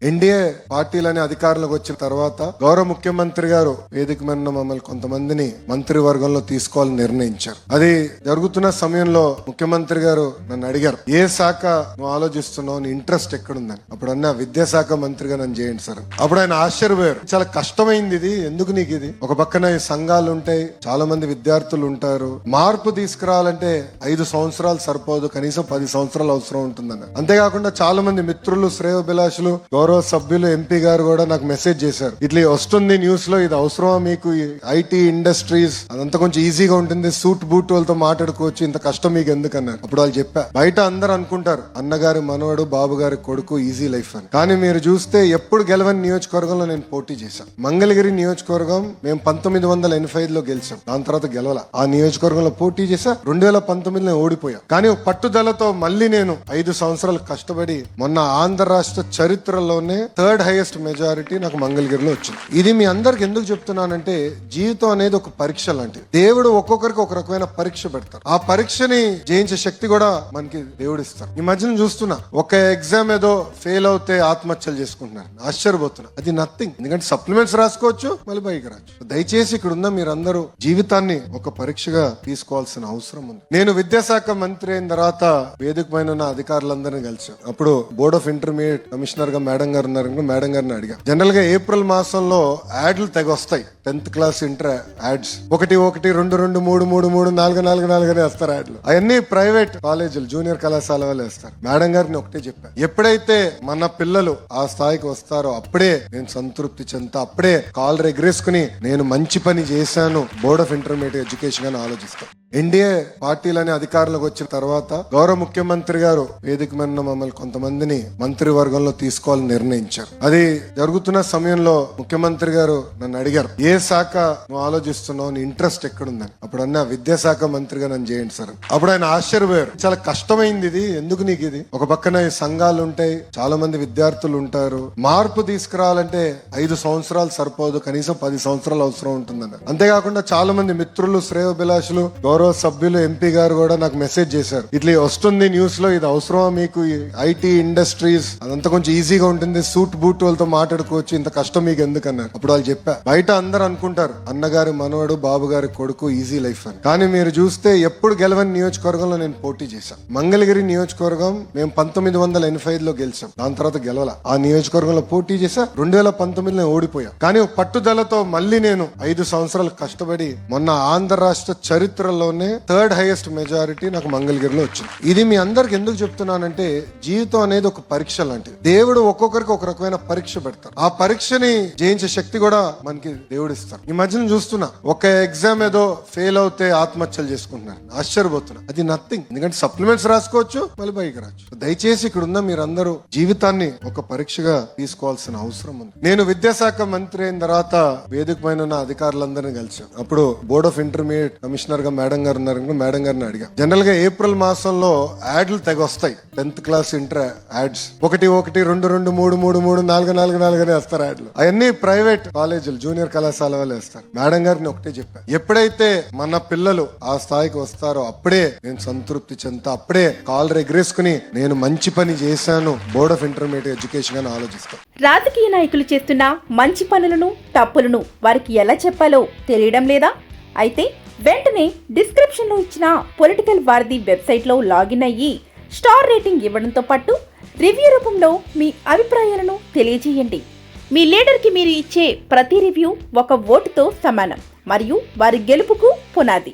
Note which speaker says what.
Speaker 1: NDA పార్టీలని అధికారంలోకి వచ్చిన తర్వాత గౌరవ ముఖ్యమంత్రి గారు వేదిక మీద మమ్మల్ని కొంతమందిని మంత్రివర్గంలో తీసుకోవాలని నిర్ణయించారు. అది జరుగుతున్న సమయంలో ముఖ్యమంత్రి గారు నన్ను అడిగారు, ఏ శాఖ నువ్వు ఆలోచిస్తున్నావు, నీ ఇంట్రెస్ట్ ఎక్కడుందని. అప్పుడు అన్న విద్యాశాఖ మంత్రిగా నన్ను చేయండి సార్. అప్పుడు ఆయన ఆశ్చర్యపోయారు, చాలా కష్టమైంది ఇది, ఎందుకు నీకు ఇది? ఒక పక్కన ఈ సంఘాలు ఉంటాయి, చాలా మంది విద్యార్థులు ఉంటారు, మార్పు తీసుకురావాలంటే 5 సంవత్సరాలు సరిపోదు, కనీసం 10 సంవత్సరాలు అవసరం ఉంటుందన్న. అంతేకాకుండా చాలా మంది మిత్రులు, శ్రేయోభిలాషులు, గౌరవ సభ్యులు, ఎంపీ గారు కూడా నాకు మెసేజ్ చేశారు, ఇట్లా వస్తుంది న్యూస్ లో, ఇది అవసరమా మీకు? ఐటీ ఇండస్ట్రీస్ అదంతా కొంచెం ఈజీగా ఉంటుంది, సూట్ బూట్ వాళ్ళతో మాట్లాడుకోవచ్చు, ఇంత కష్టం మీకు ఎందుకన్నారు. అప్పుడు వాళ్ళు చెప్పా, బయట అందరు అనుకుంటారు అన్నగారి మనవడు, బాబు గారి కొడుకు, ఈజీ లైఫ్ అని. కానీ మీరు చూస్తే ఎప్పుడు గెలవని నియోజకవర్గంలో నేను పోటీ చేశాను. మంగళగిరి నియోజకవర్గం మేము 1985లో గెలిచాం, దాని తర్వాత గెలవాల. ఆ నియోజకవర్గంలో పోటీ చేశా, 2019లో ఓడిపోయా. కానీ పట్టుదలతో మళ్ళీ నేను 5 సంవత్సరాలు కష్టపడి మొన్న ఆంధ్ర రాష్ట్ర చరిత్రలోనే 3rd హైయెస్ట్ మెజారిటీ నాకు మంగళగిరిలో వచ్చింది. ఇది మీ అందరికి ఎందుకు చెప్తున్నానంటే, జీవితం అనేది ఒక పరీక్ష లాంటిది. దేవుడు ఒక్కొక్కరికి ఒక రకమైన పరీక్ష పెడతారు. ఆ పరీక్షని జయించే శక్తి కూడా మనకి దేవుడు ఇస్తారు. ఈ మధ్యన చూస్తున్నా, ఒక ఎగ్జామ్ ఏదో ఫెయిల్ అవుతే ఆత్మహత్యలు చేసుకుంటున్నారు, ఆశ్చర్యపోతున్నా. అది నథింగ్, ఎందుకంటే సప్లిమెంట్స్ రాసుకోవచ్చు, మళ్ళీ పైకి రావచ్చు. దయచేసి ఇక్కడ ఉన్న మీరందరూ జీవితాన్ని ఒక పరీక్షగా తీసుకోవాల్సిన అవసరం ఉంది. నేను విద్యాశాఖ మంత్రి అయిన తర్వాత వేదిక పైన ఉన్న అధికారులందరినీ కలిసాం. అప్పుడు బోర్డ్ ఆఫ్ ఇంటర్మీడియట్ కమిషనర్ గా మేడం గారు ఉన్నారు, మేడం గారిని అడిగా. జనరల్ గా ఏప్రిల్ మాసంలో యాడ్లు తెగ వస్తాయి, 10th క్లాస్ ఇంటర్ యాడ్స్, 1 1 2 2 3 3 3 4 4 4 అని వేస్తారు యాడ్లు. అవన్నీ ప్రైవేట్ కాలేజీలు, జూనియర్ కళాశాల వాళ్ళు వేస్తారు. మేడం గారిని ఒకటే చెప్పాను, ఎప్పుడైతే మన పిల్లలు ఆ స్థాయికి వస్తారో అప్పుడే నేను సంతృప్తి చెందుతా, అప్పుడే కాలర్ ఎగరేసుకుని నేను మంచి పని చేశాను బోర్డ్ ఆఫ్ ఇంటర్మీడియట్ ఎడ్యుకేషన్ అని ఆలోచిస్తాను. ఎన్డీఏ పార్టీలని అధికారంలోకి వచ్చిన తర్వాత గౌరవ ముఖ్యమంత్రి గారు వేదిక మీద మమ్మల్ని కొంతమందిని మంత్రివర్గంలో తీసుకోవాలని నిర్ణయించారు. అది జరుగుతున్న సమయంలో ముఖ్యమంత్రి గారు నన్ను అడిగారు, ఏ శాఖ నువ్వు ఆలోచిస్తున్నావు, నీ ఇంట్రెస్ట్ ఎక్కడుందని. అప్పుడు అన్న విద్యాశాఖ మంత్రిగా నన్ను చేయండి సార్. అప్పుడు ఆయన ఆశ్చర్యపోయారు, చాలా కష్టమైంది ఇది, ఎందుకు నీకు ఇది? ఒక పక్కన ఈ సంఘాలు ఉంటాయి, చాలా మంది విద్యార్థులు ఉంటారు, మార్పు తీసుకురావాలంటే 5 సంవత్సరాలు సరిపోదు, కనీసం 10 సంవత్సరాలు అవసరం ఉంటుందన్న. అంతేకాకుండా చాలా మంది మిత్రులు, శ్రేయోభిలాషులు, గౌరవ సభ్యులు, ఎంపీ గారు కూడా నాకు మెసేజ్ చేశారు, ఇట్లా వస్తుంది న్యూస్ లో, ఇది అవసరమా మీకు? ఐటీ ఇండస్ట్రీస్ అదంతా కొంచెం ఈజీగా ఉంటుంది, సూట్ బూట్ వాళ్ళతో మాట్లాడుకోవచ్చు, ఇంత కష్టం మీకు ఎందుకన్నారు. అప్పుడు వాళ్ళు చెప్పా, బయట అందరు అనుకుంటారు అన్నగారి మనవడు, బాబు గారి కొడుకు, ఈజీ లైఫ్ అని. కానీ మీరు చూస్తే ఎప్పుడు గెలవని నియోజకవర్గంలో నేను పోటీ చేశాను. మంగళగిరి నియోజకవర్గం మేము 1985లో గెలిచాం, దాని తర్వాత గెలవాల. ఆ నియోజకవర్గంలో పోటీ చేశా, 2019లో ఓడిపోయా. కానీ పట్టుదలతో మళ్ళీ నేను 5 సంవత్సరాలు కష్టపడి మొన్న ఆంధ్ర రాష్ట్ర చరిత్రలో 3rd హైయెస్ట్ మెజారిటీ నాకు మంగళగిరిలో వచ్చింది. ఇది మీ అందరికి ఎందుకు చెప్తున్నానంటే, జీవితం అనేది ఒక పరీక్ష లాంటిది. దేవుడు ఒక్కొక్కరికి ఒక రకమైన పరీక్ష పెడతారు. ఆ పరీక్షని జయించే శక్తి కూడా మనకి దేవుడు ఇస్తారు. ఈ మధ్యన చూస్తున్నా, ఒక ఎగ్జామ్ ఏదో ఫెయిల్ అవుతే ఆత్మహత్యలు చేసుకుంటున్నారు, ఆశ్చర్యపోతున్నా. అది నథింగ్, ఎందుకంటే సప్లిమెంట్స్ రాసుకోవచ్చు, మళ్ళీ పైకి రావచ్చు. దయచేసి ఇక్కడ ఉన్న మీరందరూ జీవితాన్ని ఒక పరీక్షగా తీసుకోవాల్సిన అవసరం ఉంది. నేను విద్యాశాఖ మంత్రి అయిన తర్వాత వేదిక పైన ఉన్న అధికారులందరినీ కలిసాం. అప్పుడు బోర్డ్ ఆఫ్ ఇంటర్మీడియట్ కమిషనర్ గా మేడం గారు ఉన్నారు, మేడం గారిని అడిగా. జనరల్ గా ఏప్రిల్ మాసంలో యాడ్లు తెగ వస్తాయి, 10th క్లాస్ ఇంటర్ యాడ్స్, 1 1 2 2 3 3 3 4 4 4 అని వేస్తారు యాడ్లు. అవన్నీ ప్రైవేట్ కాలేజీలు, జూనియర్ కళాశాల వాళ్ళు వేస్తారు. మేడం గారిని ఒకటే చెప్పాను, ఎప్పుడైతే మన పిల్లలు ఆ స్థాయికి వస్తారో అప్పుడే నేను సంతృప్తి చెందుతా, అప్పుడే కాలర్ ఎగరేసుకుని నేను మంచి పని చేశాను బోర్డ్ ఆఫ్ ఇంటర్మీడియట్ ఎడ్యుకేషన్ అని ఆలోచిస్తాను.
Speaker 2: రాజకీయ నాయకులు చేస్తున్న మంచి పనులను, తప్పులను వారికి ఎలా చెప్పాలో తెలియడం లేదా? అయితే వెంటనే డిస్క్రిప్షన్ లో ఇచ్చిన పొలిటికల్ వారధి వెబ్సైట్ లో లాగిన్ అయ్యి స్టార్ రేటింగ్ ఇవ్వడంతో పాటు రివ్యూ రూపంలో మీ అభిప్రాయాలను తెలియజేయండి. మీ లీడర్ కి మీరు ఇచ్చే ప్రతి రివ్యూ ఒక ఓటుతో సమానం మరియు వారి గెలుపుకు పునాది.